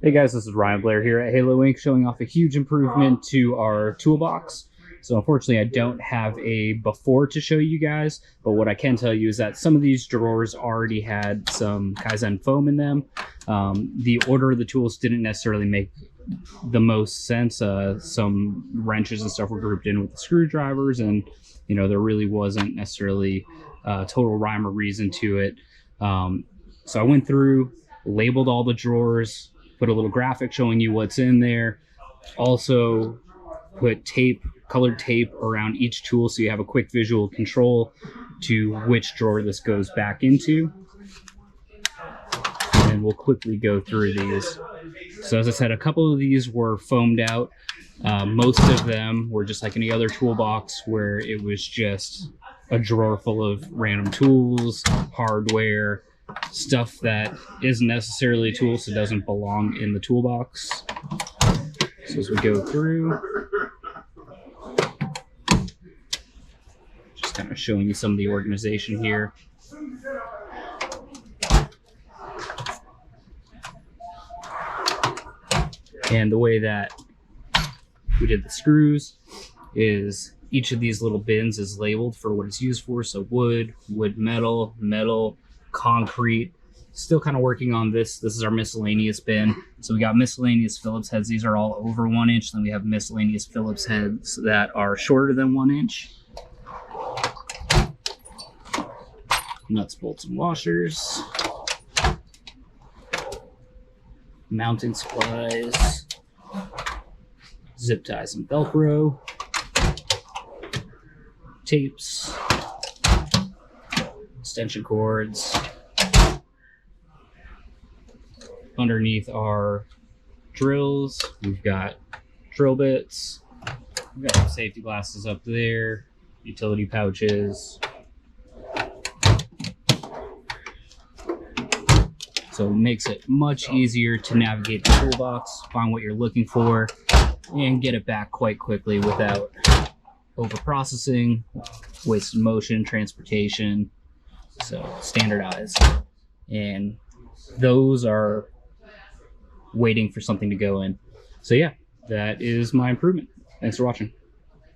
Hey guys, this is Ryan Blair here at Halo Inc. showing off a huge improvement to our toolbox. So unfortunately I don't have a before to show you guys, but what I can tell you is that some of these drawers already had some Kaizen foam in them. The order of the tools didn't necessarily make the most sense. Some wrenches and stuff were grouped in with the screwdrivers, and you know, there really wasn't necessarily total rhyme or reason to it. So I went through, labeled all the drawers, put a little graphic showing you what's in there. Also put colored tape around each tool so you have a quick visual control to which drawer this goes back into. And we'll quickly go through these. So as I said, a couple of these were foamed out. Most of them were just like any other toolbox where it was just a drawer full of random tools, hardware, stuff that isn't necessarily a tool, so it doesn't belong in the toolbox. So as we go through, just kind of showing you some of the organization here. And the way that we did the screws is each of these little bins is labeled for what it's used for. So wood, metal, concrete. Still kind of working on this. This is our miscellaneous bin. So we got miscellaneous Phillips heads. These are all over 1 inch. Then we have miscellaneous Phillips heads that are shorter than 1 inch. Nuts, bolts, and washers. Mounting supplies. Zip ties and Velcro. Tapes. Extension cords. Underneath our drills, we've got drill bits. We've got some safety glasses up there, utility pouches. So it makes it much easier to navigate the toolbox, find what you're looking for, and get it back quite quickly without over-processing, wasted motion, transportation. So standardized. And those are waiting for something to go in. So yeah, that is my improvement. Thanks for watching.